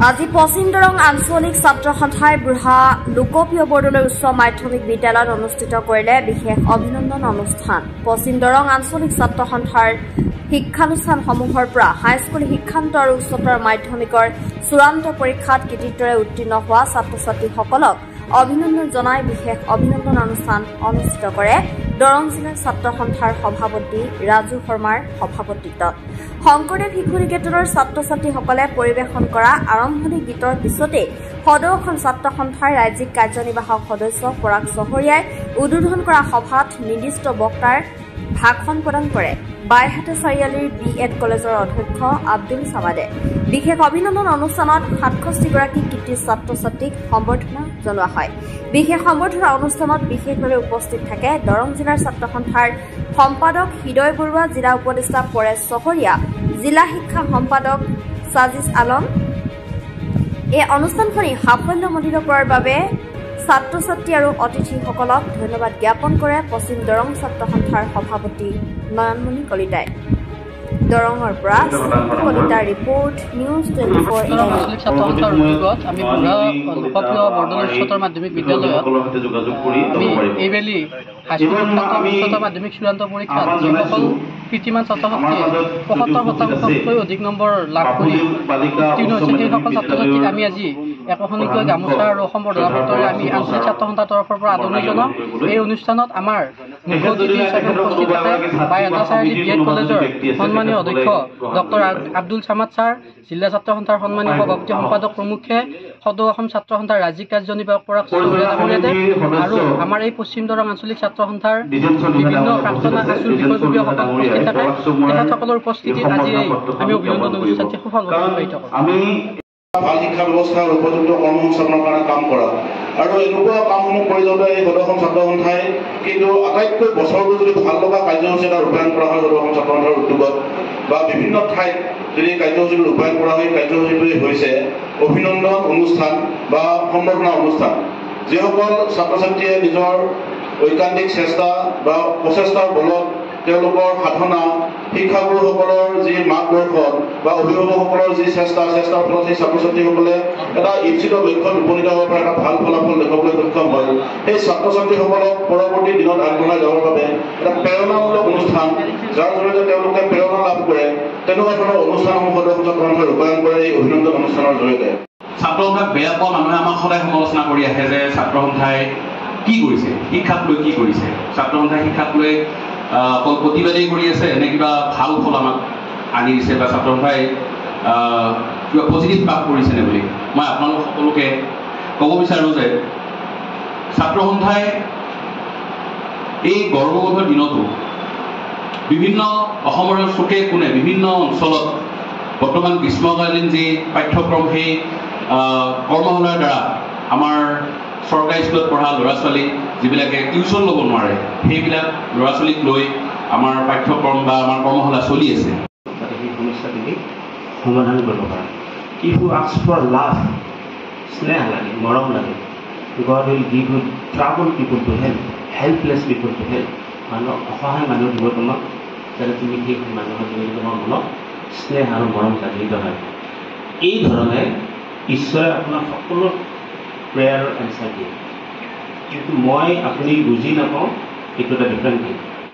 আজি পশ্চিম দৰং আঞ্চলিক ছাত্ৰ সন্থাৰ বুঢ়া লোকপ্ৰিয় বৰদলৈ উচ্চ মাধ্যমিক বিদ্যালয়ত অনুষ্ঠিত কৰিলে বিশেষ অভিনন্দন অনুষ্ঠান। পশ্চিম দৰং আঞ্চলিক ছাত্ৰ সন্থাৰ শিক্ষানুষ্ঠানসমূহৰ পৰা হাইস্কুল শিক্ষান্ত আৰু উচ্চতৰ মাধ্যমিকৰ চূড়ান্ত পৰীক্ষাত কৃতিত্বৰে উত্তীৰ্ণ হোৱা ছাত্ৰ ছাত্ৰীসকলক অভিনন্দন জনাই বিশেষ অভিনন্দন অনুষ্ঠান অনুষ্ঠিত কৰে দৰং জিলাৰ ছাত্ৰ সন্থাৰ সভাপতি ৰাজু শৰ্মাৰ সভাপতিত্বত। শংকৰদেৱ শিশু নিকেতনৰ ছাত্ৰ ছাত্ৰীসকলে পৰিৱেশন কৰা আৰম্ভণি গীতৰ পিছতে সদৌখন ছাত্ৰ সন্থাৰ ৰাজ্যিক কাৰ্যনিৰ্বাহক সদস্য পৰাগ চহৰীয়াই উদ্বোধন কৰা সভাত নিৰ্দিষ্ট বক্তাৰ ভাষণ প্ৰদান কৰে বাইহাটা চাৰিআলিৰ BEd কলেজৰ অধ্যক্ষ আব্দুল ছামাদে। বিশেষ অভিনন্দন অনুষ্ঠানত ৬৭গৰাকী কৃতি ছাত্ৰ ছাত্ৰীক সম্বৰ্ধনা জনোৱা হয়। বিশেষ সম্বৰ্ধনা অনুষ্ঠানত বিশেষভাৱে উপস্থিত থাকে দৰং জিলাৰ ছাত্ৰ সন্থাৰ সম্পাদক হৃদয় বৰুৱা, জিলা উপদেষ্টা পৰেশ চহৰীয়া, জিলা শিক্ষা সম্পাদক সাজিজ আলম। এই অনুষ্ঠানখনি সাফল্যমণ্ডিত কৰাৰ বাবে ছাত্ৰ ছাত্ৰী আৰু অতিথিসকলক ধন্যবাদ জ্ঞাপন কৰে পশ্চিম দৰং ছাত্ৰ সন্থাৰ সভাপতি নয়নমণি কলিতাই। দৰঙৰ পৰা কলিতাৰ ৰিপৰ্ট, নিউজ 24 ছাত্ৰ সন্থাৰ উদ্যোগত আমি বুঢ়া লোকপ্ৰিয় বৰদলৈ উচ্চতৰ মাধ্যমিক বিদ্যালয়ত এইবেলি হাইস্কুল উচ্চতৰ মাধ্যমিক চূড়ান্ত পৰীক্ষাত যিসকল কৃতিমান ছাত্ৰ ছাত্ৰীয়ে ৭৫%তকৈ অধিক নম্বৰ লাভ কৰি উত্তীৰ্ণ হৈছে সেইসকল ছাত্ৰ ছাত্ৰীক আমি আজি একোখনকৈ গামোচা আৰু সম্বৰ্ধনা পত্ৰৰে আমি আঞ্চলিক ছাত্ৰ সন্থাৰ তৰফৰ পৰা আদৰণি জনাওঁ। এই অনুষ্ঠানত আমাৰ মুখ্য অতিথি হিচাপে উপস্থিত থাকে বাইহাটা চাৰিআলি BEd কলেজৰ সন্মানীয় অধ্যক্ষ ডক্টৰ আব্দুল ছামাদ ছাৰ, জিলা ছাত্ৰ সন্থাৰ সন্মানীয় সভাপতি সম্পাদক প্ৰমুখ্যে, সদৌ অসম ছাত্ৰ সন্থাৰ ৰাজ্যিক কাৰ্যনিৰ্বাহক পৰাগ চহৰীয়া আৰু আমাৰ এই পশ্চিম দৰং আঞ্চলিক ছাত্ৰ সন্থাৰ বিভিন্ন প্ৰাক্তন আছুৰ বিষয়ববীয়াসকল উপস্থিত থাকে। তেখেতসকলৰ উপস্থিতিত আজি আমি অভিনন্দন অনুষ্ঠানটি সফলভাৱে সম্পন্ন কৰিম। ভাল শিক্ষা ব্যৱস্থাৰ উপযুক্ত কৰ্মসংস্থাপনৰ কাৰণে কাম কৰা আৰু এনেকুৱা কামসমূহ কৰি যাওঁতে এই সদৌঅসম ছাত্ৰ সন্থাই কিন্তু আটাইতকৈ বছৰটো যদি ভাল লগা কাৰ্যসূচী এটা ৰূপায়ণ কৰা হয় সদৌঅসম ছাত্ৰ সন্থাৰ উদ্যোগত বা বিভিন্ন ঠাইত যদি কাৰ্যসূচীটো ৰূপায়ণ কৰা হয়, কাৰ্যসূচীটোৱে হৈছে অভিনন্দন অনুষ্ঠান বা সম্বৰ্ধনা অনুষ্ঠান। যিসকল ছাত্ৰ ছাত্ৰীয়ে নিজৰ ঐকান্তিক চেষ্টা বা প্ৰচেষ্টাৰ বলত তেওঁলোকৰ সাধনা, শিক্ষাগুৰুসকলৰ যি মাৰ্গদৰ্শন বা অভিভাৱকসকলৰ যি চেষ্টাৰ ফলত সেই ছাত্ৰ ছাত্ৰীসকলে এটা ইচ্ছিত লক্ষ্যত উপনীত হ'ব পাৰে, এটা ভাল ফলাফল দেখুৱাবলৈ সক্ষম হয়। সেই ছাত্ৰ ছাত্ৰীসকলক পৰৱৰ্তী দিনত আগবঢ়াই যাবৰ বাবে এটা প্ৰেৰণামূলক অনুষ্ঠান, যাৰ জৰিয়তে তেওঁলোকে প্ৰেৰণা লাভ কৰে, তেনেকুৱা ধৰণৰ অনুষ্ঠানসমূহ সদৌঅসম ছাত্ৰ সন্থাই ৰূপায়ণ কৰে এই অভিনন্দন অনুষ্ঠানৰ জৰিয়তে। ছাত্ৰ সন্থাক বেয়া পোৱা মানুহে আমাক সদায় সমালোচনা কৰি আহে যে ছাত্ৰ সন্থাই কি কৰিছে, শিক্ষাক লৈ কি কৰিছে, ছাত্ৰ সন্থাই শিক্ষাক লৈ অকল প্ৰতিবাদেই কৰি আছে এনে কিবা ভাল ফল আমাক আনি দিছে বা ছাত্ৰ সন্থাই কিবা পজিটিভ কাম কৰিছেনে বুলি মই আপোনালোক সকলোকে ক'ব বিচাৰোঁ যে ছাত্ৰ সন্থাই এই গৰ্ভবোধৰ দিনতো বিভিন্ন অসমৰ চুকে কোণে বিভিন্ন অঞ্চলত বৰ্তমান গ্ৰীষ্মকালীন যি পাঠ্যক্ৰম সেই কৰ্মশালাৰ দ্বাৰা আমাৰ চৰকাৰী স্কুলত পঢ়া ল'ৰা ছোৱালী যিবিলাকে টিউশ্যন ল'ব নোৱাৰে সেইবিলাক ল'ৰা ছোৱালীক লৈ আমাৰ পাঠ্যক্ৰম বা আমাৰ কৰ্মশালা চলি আছে। সেই সমস্যাখিনি সমাধান কৰিব পাৰে। ইফু আস্ক ফৰ লাভ, স্নেহ লাগে, মৰম লাগে, God will give you trouble people to help, helpless people to help. মানুহক অসহায় মানুহ দিব তোমাক, যাতে তুমি সেই মানুহৰ যোগেদি তোমাৰ মনত স্নেহ আৰু মৰম জাগৃত হয়। এই ধৰণে ঈশ্বৰে আপোনাৰ সকলো প্ৰেয়াৰৰ এনচাৰ দিয়ে, কিন্তু মই আপুনি বুজি নাপাওঁ, এইটো এটা ডিফাৰেণ্ট থিং।